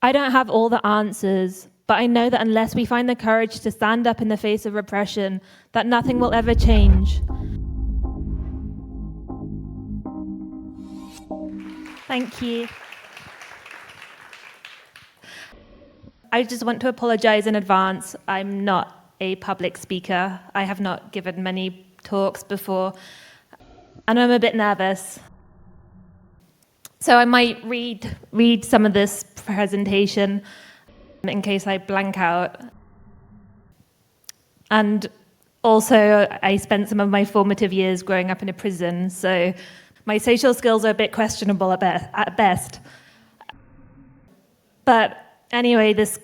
I don't have all the answers, but I know that unless we find the courage to stand up in the face of repression, that nothing will ever change. Thank you. I just want to apologize in advance. I'm not a public speaker. I have not given many talks before, and I'm a bit nervous. So I might read some of this presentation in case I blank out. And also, I spent some of my formative years growing up in a prison, so my social skills are a bit questionable at best. But anyway, this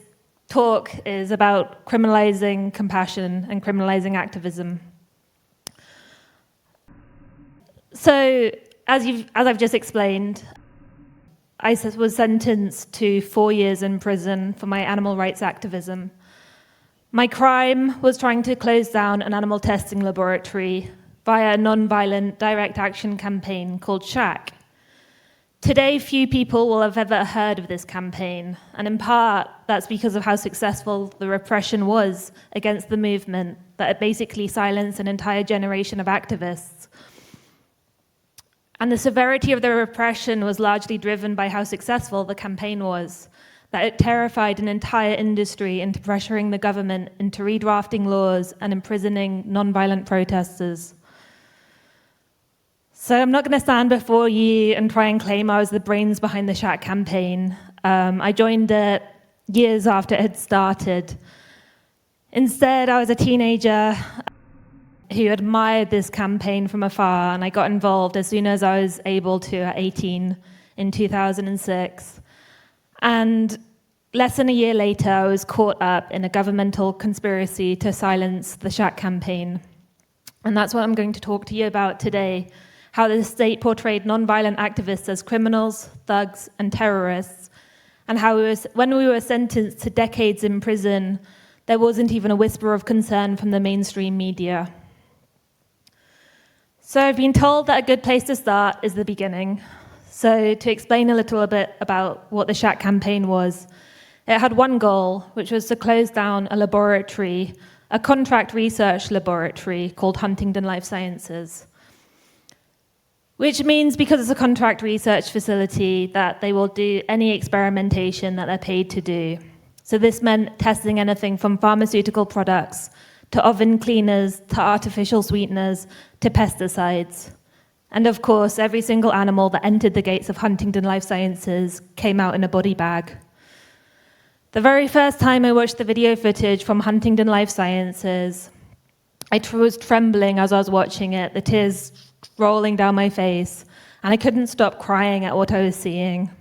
talk is about criminalizing compassion and criminalizing activism. So, as I've just explained, I was sentenced to 4 years in prison for my animal rights activism. My crime was trying to close down an animal testing laboratory via a non-violent direct action campaign called SHAC. Today, few people will have ever heard of this campaign, and in part, that's because of how successful the repression was against the movement that had basically silenced an entire generation of activists. And the severity of the repression was largely driven by how successful the campaign was, that it terrified an entire industry into pressuring the government into redrafting laws and imprisoning non-violent protesters. So I'm not going to stand before you and try and claim I was the brains behind the SHAC campaign. I joined it years after it had started. Instead, I was a teenager who admired this campaign from afar, and I got involved as soon as I was able to at 18 in 2006. And less than a year later, I was caught up in a governmental conspiracy to silence the SHAC campaign. And that's what I'm going to talk to you about today, how the state portrayed non-violent activists as criminals, thugs, and terrorists, and how when we were sentenced to decades in prison, there wasn't even a whisper of concern from the mainstream media. So I've been told that a good place to start is the beginning. So to explain a little bit about what the SHAC campaign was, it had one goal, which was to close down a laboratory, a contract research laboratory called Huntington Life Sciences, which means because it's a contract research facility that they will do any experimentation that they're paid to do. So this meant testing anything from pharmaceutical products to oven cleaners, to artificial sweeteners, to pesticides. And of course, every single animal that entered the gates of Huntington Life Sciences came out in a body bag. The very first time I watched the video footage from Huntington Life Sciences, I was trembling as I was watching it, the tears rolling down my face, and I couldn't stop crying at what I was seeing.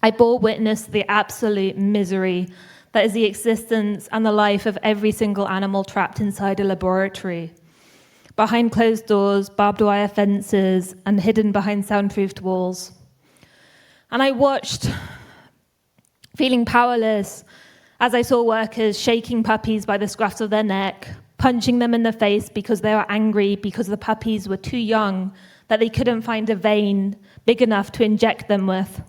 I bore witness to the absolute misery that is the existence and the life of every single animal trapped inside a laboratory, behind closed doors, barbed wire fences, and hidden behind soundproofed walls. And I watched, feeling powerless, as I saw workers shaking puppies by the scruffs of their neck, punching them in the face because they were angry because the puppies were too young, that they couldn't find a vein big enough to inject them with.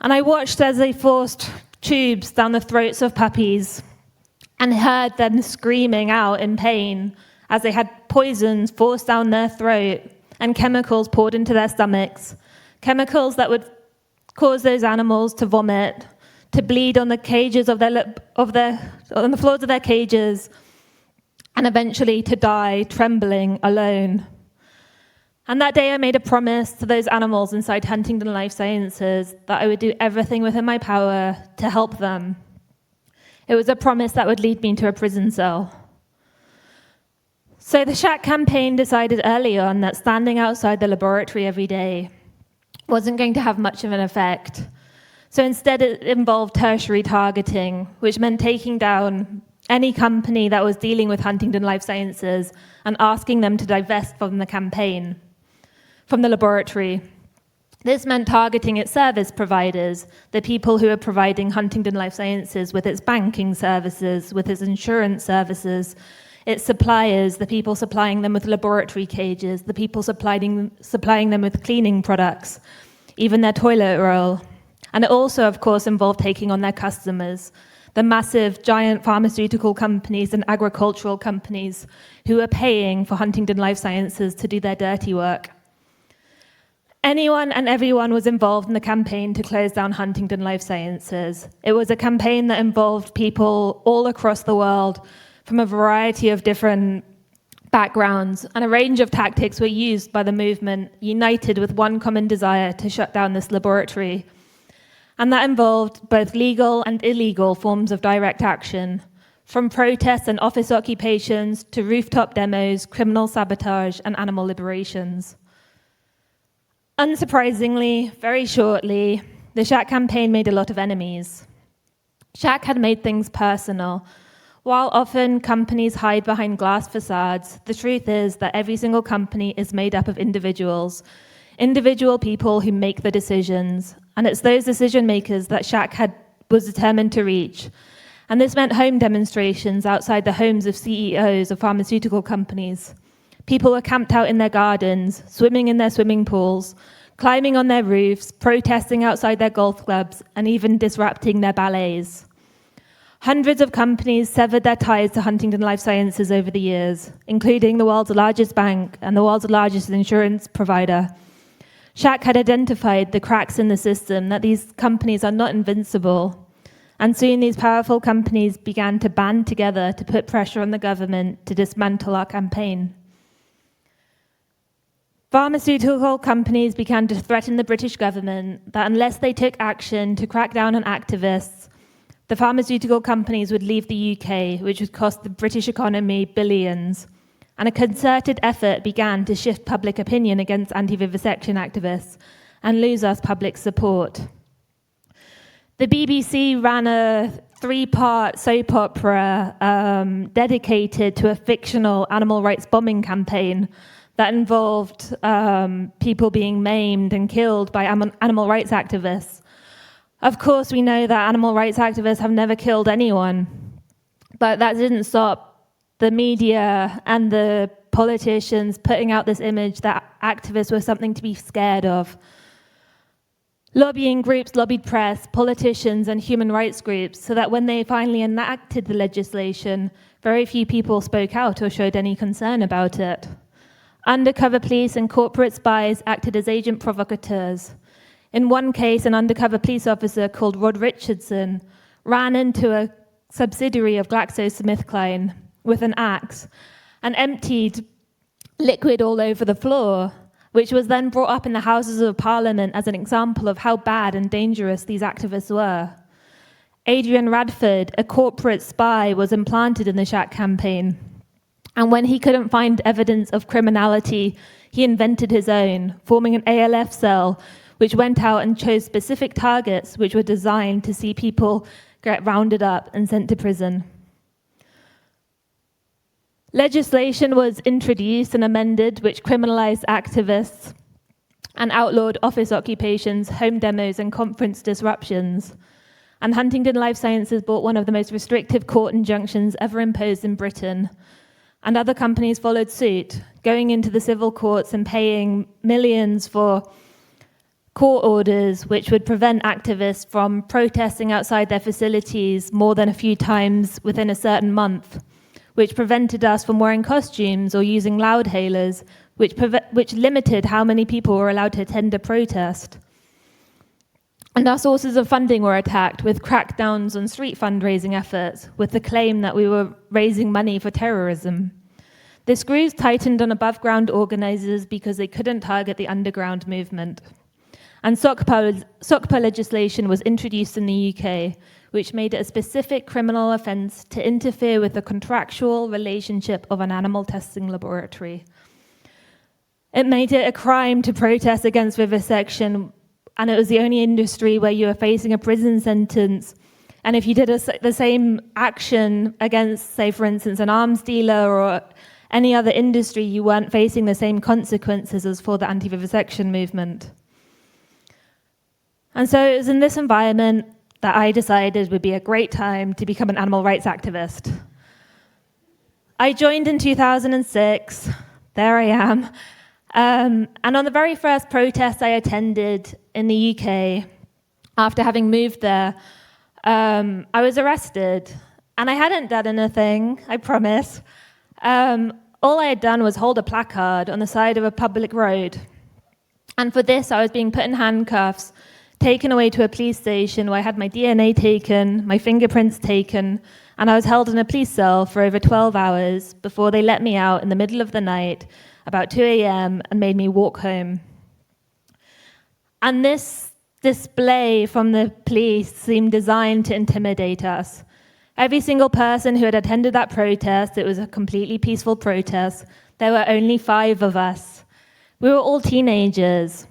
And I watched as they forced tubes down the throats of puppies and heard them screaming out in pain as they had poisons forced down their throat and chemicals poured into their stomachs, chemicals that would cause those animals to vomit, to bleed on the cages on the floors of their cages, and eventually to die trembling alone. And that day I made a promise to those animals inside Huntington Life Sciences that I would do everything within my power to help them. It was a promise that would lead me to a prison cell. So the SHAC campaign decided early on that standing outside the laboratory every day wasn't going to have much of an effect. So instead it involved tertiary targeting, which meant taking down any company that was dealing with Huntington Life Sciences and asking them to divest from the campaign, from the laboratory. This meant targeting its service providers, the people who are providing Huntington Life Sciences with its banking services, with its insurance services, its suppliers, the people supplying them with laboratory cages, the people supplying them with cleaning products, even their toilet roll. And it also, of course, involved taking on their customers, the massive, giant pharmaceutical companies and agricultural companies who are paying for Huntington Life Sciences to do their dirty work. Anyone and everyone was involved in the campaign to close down Huntington Life Sciences. It was a campaign that involved people all across the world from a variety of different backgrounds, and a range of tactics were used by the movement, united with one common desire to shut down this laboratory. And that involved both legal and illegal forms of direct action, from protests and office occupations to rooftop demos, criminal sabotage, and animal liberations. Unsurprisingly, very shortly, the Shack campaign made a lot of enemies. Shack had made things personal. While often companies hide behind glass facades, the truth is that every single company is made up of individual people who make the decisions. And it's those decision makers that Shack was determined to reach. And this meant home demonstrations outside the homes of CEOs of pharmaceutical companies. People were camped out in their gardens, swimming in their swimming pools, climbing on their roofs, protesting outside their golf clubs, and even disrupting their ballets. Hundreds of companies severed their ties to Huntington Life Sciences over the years, including the world's largest bank and the world's largest insurance provider. Shack had identified the cracks in the system, that these companies are not invincible. And soon these powerful companies began to band together to put pressure on the government to dismantle our campaign. Pharmaceutical companies began to threaten the British government that unless they took action to crack down on activists, the pharmaceutical companies would leave the UK, which would cost the British economy billions. And a concerted effort began to shift public opinion against anti-vivisection activists and lose us public support. The BBC ran a 3-part soap opera dedicated to a fictional animal rights bombing campaign that involved people being maimed and killed by animal rights activists. Of course, we know that animal rights activists have never killed anyone, but that didn't stop the media and the politicians putting out this image that activists were something to be scared of. Lobbying groups lobbied press, politicians, and human rights groups so that when they finally enacted the legislation, very few people spoke out or showed any concern about it. Undercover police and corporate spies acted as agent provocateurs. In one case, an undercover police officer called Rod Richardson ran into a subsidiary of GlaxoSmithKline with an axe and emptied liquid all over the floor, which was then brought up in the Houses of Parliament as an example of how bad and dangerous these activists were. Adrian Radford, a corporate spy, was implanted in the Shack campaign. And when he couldn't find evidence of criminality, he invented his own, forming an ALF cell, which went out and chose specific targets which were designed to see people get rounded up and sent to prison. Legislation was introduced and amended which criminalized activists and outlawed office occupations, home demos, and conference disruptions. And Huntington Life Sciences bought one of the most restrictive court injunctions ever imposed in Britain. And other companies followed suit, going into the civil courts and paying millions for court orders which would prevent activists from protesting outside their facilities more than a few times within a certain month, which prevented us from wearing costumes or using loudhailers, which limited how many people were allowed to attend a protest. And our sources of funding were attacked with crackdowns on street fundraising efforts, with the claim that we were raising money for terrorism. The screws tightened on above-ground organizers because they couldn't target the underground movement. And SOCPA legislation was introduced in the UK, which made it a specific criminal offence to interfere with the contractual relationship of an animal testing laboratory. It made it a crime to protest against vivisection, and it was the only industry where you were facing a prison sentence. And if you did the same action against, say, for instance, an arms dealer or any other industry, you weren't facing the same consequences as for the anti-vivisection movement. And so it was in this environment that I decided would be a great time to become an animal rights activist. I joined in 2006. There I am. And on the very first protest I attended in the UK, after having moved there, I was arrested. And I hadn't done anything, I promise. All I had done was hold a placard on the side of a public road. And for this, I was being put in handcuffs, taken away to a police station where I had my DNA taken, my fingerprints taken, and I was held in a police cell for over 12 hours before they let me out in the middle of the night, about 2 a.m., and made me walk home. And this display from the police seemed designed to intimidate us. Every single person who had attended that protest, it was a completely peaceful protest. There were only 5 of us. We were all teenagers,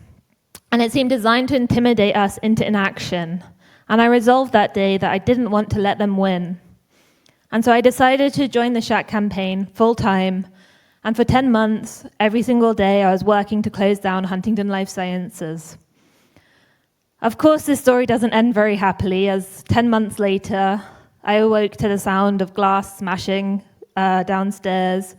and it seemed designed to intimidate us into inaction. And I resolved that day that I didn't want to let them win. And so I decided to join the Shack campaign full-time, and for 10 months, every single day, I was working to close down Huntington Life Sciences. Of course, this story doesn't end very happily, as 10 months later, I awoke to the sound of glass smashing downstairs.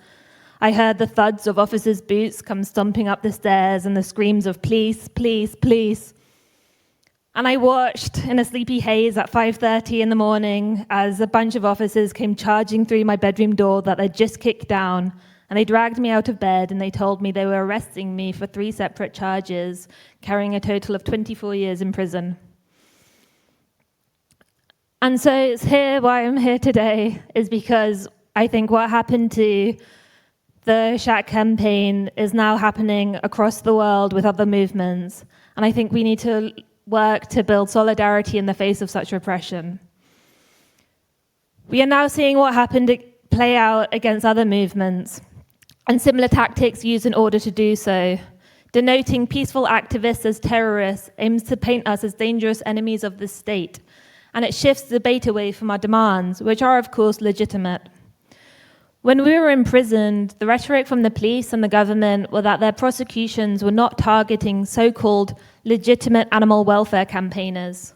I heard the thuds of officers' boots come stomping up the stairs and the screams of police, police, police. And I watched in a sleepy haze at 5:30 in the morning as a bunch of officers came charging through my bedroom door that I'd just kicked down, and they dragged me out of bed and they told me they were arresting me for 3 separate charges, carrying a total of 24 years in prison. And so it's here why I'm here today is because I think what happened to the Shack campaign is now happening across the world with other movements. And I think we need to work to build solidarity in the face of such repression. We are now seeing what happened play out against other movements and similar tactics used in order to do so. Denoting peaceful activists as terrorists aims to paint us as dangerous enemies of the state. And it shifts the debate away from our demands, which are, of course, legitimate. When we were imprisoned, the rhetoric from the police and the government were that their prosecutions were not targeting so-called legitimate animal welfare campaigners.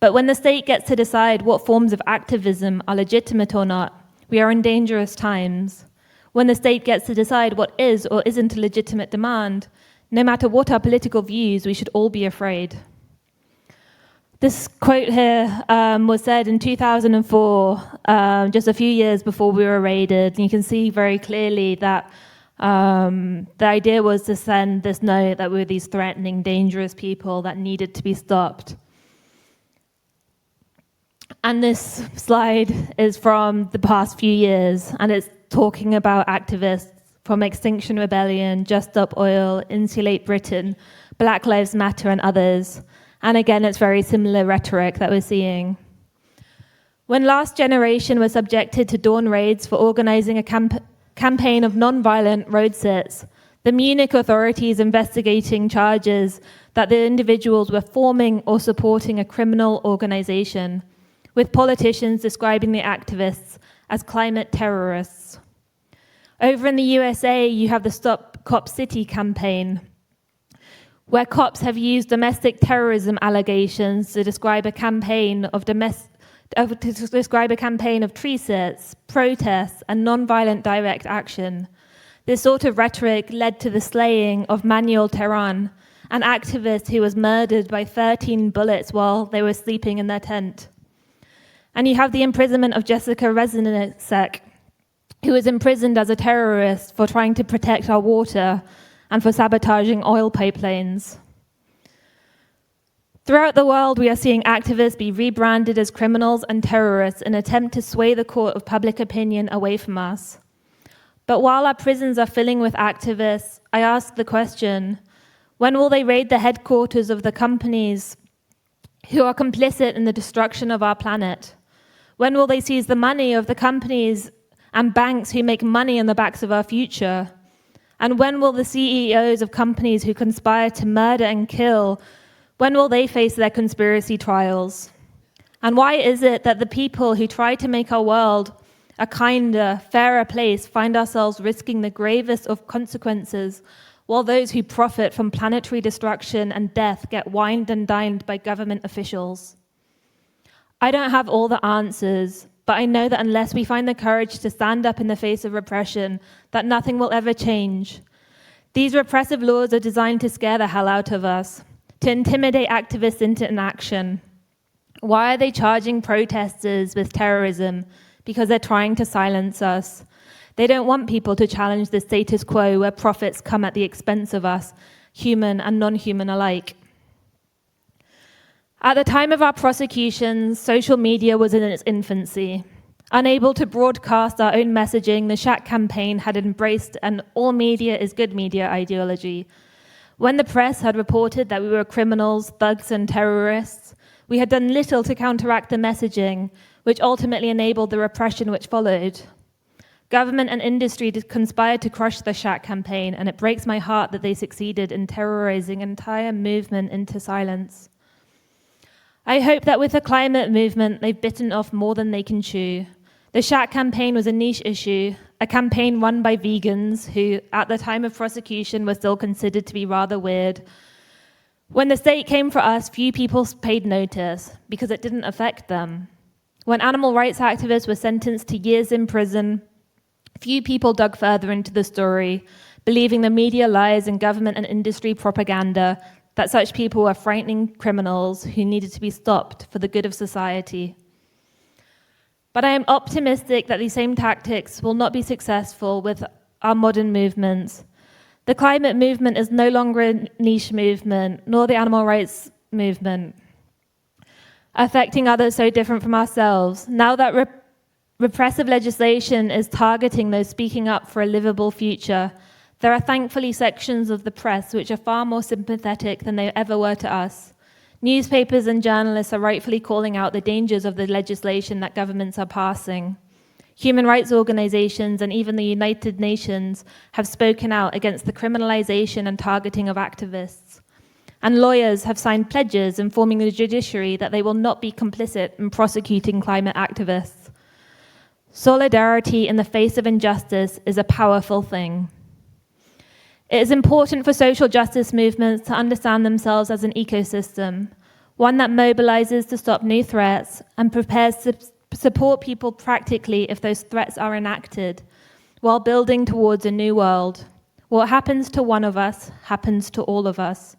But when the state gets to decide what forms of activism are legitimate or not, we are in dangerous times. When the state gets to decide what is or isn't a legitimate demand, no matter what our political views, we should all be afraid. This quote here was said in 2004, just a few years before we were raided. And you can see very clearly that the idea was to send this note that we were these threatening, dangerous people that needed to be stopped. And this slide is from the past few years, and it's talking about activists from Extinction Rebellion, Just Stop Oil, Insulate Britain, Black Lives Matter, and others. And again, it's very similar rhetoric that we're seeing. When Last Generation was subjected to dawn raids for organizing a campaign of non-violent road sits, the Munich authorities investigating charges that the individuals were forming or supporting a criminal organization, with politicians describing the activists as climate terrorists. Over in the USA, you have the Stop Cop City campaign, where cops have used domestic terrorism allegations to describe a campaign of tree sits, protests, and non-violent direct action. This sort of rhetoric led to the slaying of Manuel Terán, an activist who was murdered by 13 bullets while they were sleeping in their tent. And you have the imprisonment of Jessica Reznicek, who was imprisoned as a terrorist for trying to protect our water and for sabotaging oil pipelines. Throughout the world, we are seeing activists be rebranded as criminals and terrorists in an attempt to sway the court of public opinion away from us. But while our prisons are filling with activists, I ask the question, when will they raid the headquarters of the companies who are complicit in the destruction of our planet? When will they seize the money of the companies and banks who make money on the backs of our future? And when will the CEOs of companies who conspire to murder and kill, when will they face their conspiracy trials? And why is it that the people who try to make our world a kinder, fairer place find ourselves risking the gravest of consequences, while those who profit from planetary destruction and death get wined and dined by government officials? I don't have all the answers, but I know that unless we find the courage to stand up in the face of repression, that nothing will ever change. These repressive laws are designed to scare the hell out of us, to intimidate activists into inaction. Why are they charging protesters with terrorism? Because they're trying to silence us. They don't want people to challenge the status quo where profits come at the expense of us, human and non-human alike. At the time of our prosecutions, social media was in its infancy. Unable to broadcast our own messaging, the Shack campaign had embraced an all media is good media ideology. When the press had reported that we were criminals, thugs, and terrorists, we had done little to counteract the messaging, which ultimately enabled the repression which followed. Government and industry conspired to crush the Shack campaign, and it breaks my heart that they succeeded in terrorizing an entire movement into silence. I hope that with the climate movement, they've bitten off more than they can chew. The Shack campaign was a niche issue, a campaign run by vegans who, at the time of prosecution, were still considered to be rather weird. When the state came for us, few people paid notice because it didn't affect them. When animal rights activists were sentenced to years in prison, few people dug further into the story, believing the media lies and government and industry propaganda that such people were frightening criminals who needed to be stopped for the good of society. But I am optimistic that these same tactics will not be successful with our modern movements. The climate movement is no longer a niche movement, nor the animal rights movement, affecting others so different from ourselves. Now that repressive legislation is targeting those speaking up for a livable future, there are thankfully sections of the press which are far more sympathetic than they ever were to us. Newspapers and journalists are rightfully calling out the dangers of the legislation that governments are passing. Human rights organizations and even the United Nations have spoken out against the criminalization and targeting of activists. And lawyers have signed pledges informing the judiciary that they will not be complicit in prosecuting climate activists. Solidarity in the face of injustice is a powerful thing. It is important for social justice movements to understand themselves as an ecosystem, one that mobilizes to stop new threats and prepares to support people practically if those threats are enacted, while building towards a new world. What happens to one of us happens to all of us.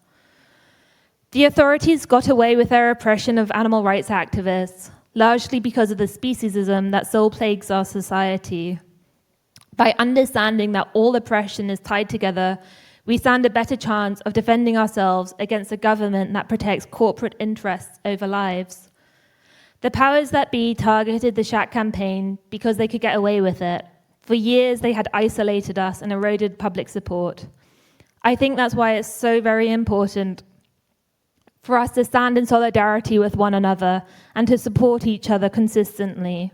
The authorities got away with their repression of animal rights activists, largely because of the speciesism that so plagues our society. By understanding that all oppression is tied together, we stand a better chance of defending ourselves against a government that protects corporate interests over lives. The powers that be targeted the Shack campaign because they could get away with it. For years, they had isolated us and eroded public support. I think that's why it's so very important for us to stand in solidarity with one another and to support each other consistently.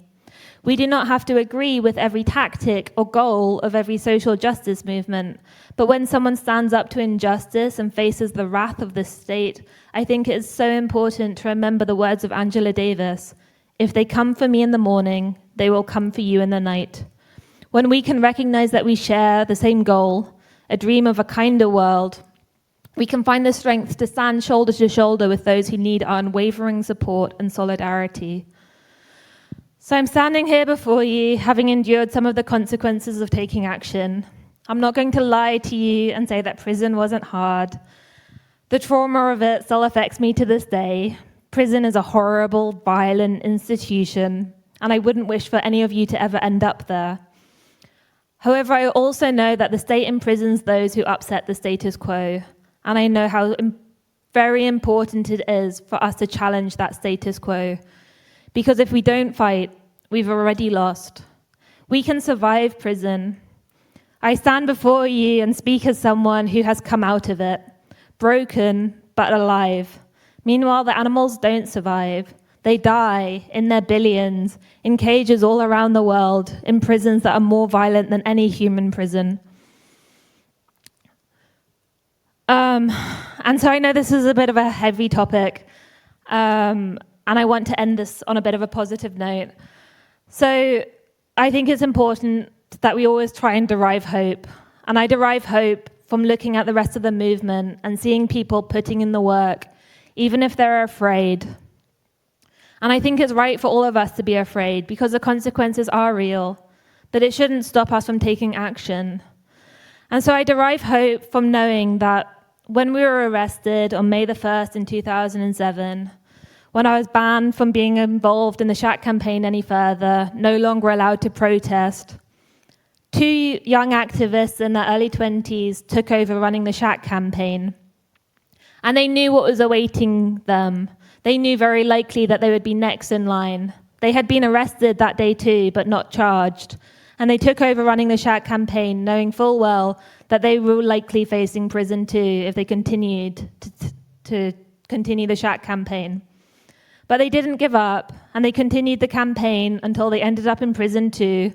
We do not have to agree with every tactic or goal of every social justice movement, but when someone stands up to injustice and faces the wrath of the state, I think it is so important to remember the words of Angela Davis: "If they come for me in the morning, they will come for you in the night." When we can recognize that we share the same goal, a dream of a kinder world, we can find the strength to stand shoulder to shoulder with those who need our unwavering support and solidarity. So I'm standing here before you, having endured some of the consequences of taking action. I'm not going to lie to you and say that prison wasn't hard. The trauma of it still affects me to this day. Prison is a horrible, violent institution, and I wouldn't wish for any of you to ever end up there. However, I also know that the state imprisons those who upset the status quo, and I know how very important it is for us to challenge that status quo. Because if we don't fight, we've already lost. We can survive prison. I stand before you and speak as someone who has come out of it, broken but alive. Meanwhile, the animals don't survive. They die in their billions, in cages all around the world, in prisons that are more violent than any human prison. And so I know this is a bit of a heavy topic, and I want to end this on a bit of a positive note. So I think it's important that we always try and derive hope. And I derive hope from looking at the rest of the movement and seeing people putting in the work, even if they're afraid. And I think it's right for all of us to be afraid because the consequences are real, but it shouldn't stop us from taking action. And so I derive hope from knowing that when we were arrested on May the 1st in 2007, when I was banned from being involved in the Shack campaign any further, no longer allowed to protest, 2 young activists in their early 20s took over running the Shack campaign. And they knew what was awaiting them. They knew very likely that they would be next in line. They had been arrested that day too, but not charged. And they took over running the Shack campaign, knowing full well that they were likely facing prison too if they continued to continue the Shack campaign. But they didn't give up, and they continued the campaign until they ended up in prison too,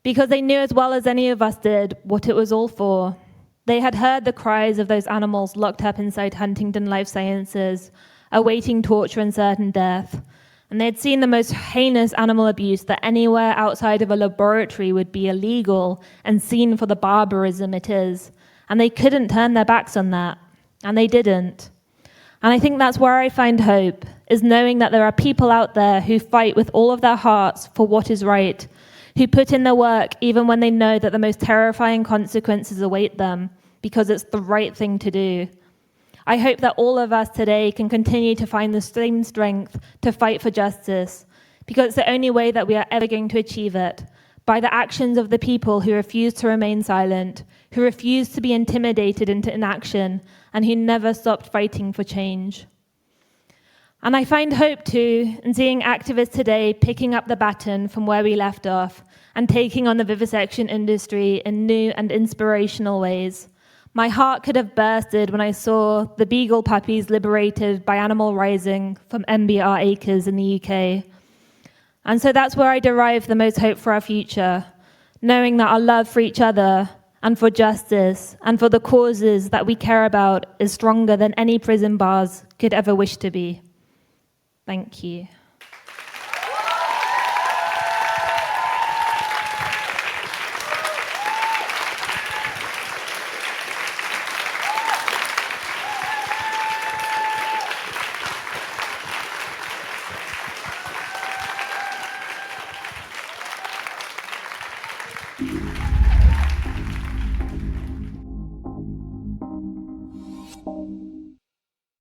because they knew as well as any of us did what it was all for. They had heard the cries of those animals locked up inside Huntington Life Sciences, awaiting torture and certain death. And they had seen the most heinous animal abuse that anywhere outside of a laboratory would be illegal and seen for the barbarism it is. And they couldn't turn their backs on that. And they didn't. And I think that's where I find hope, is knowing that there are people out there who fight with all of their hearts for what is right, who put in the work even when they know that the most terrifying consequences await them, because it's the right thing to do. I hope that all of us today can continue to find the same strength to fight for justice, because it's the only way that we are ever going to achieve it, by the actions of the people who refuse to remain silent, who refuse to be intimidated into inaction, and who never stopped fighting for change. And I find hope too in seeing activists today picking up the baton from where we left off and taking on the vivisection industry in new and inspirational ways. My heart could have bursted when I saw the beagle puppies liberated by Animal Rising from MBR Acres in the UK. And so that's where I derive the most hope for our future, knowing that our love for each other and for justice and for the causes that we care about is stronger than any prison bars could ever wish to be. Thank you.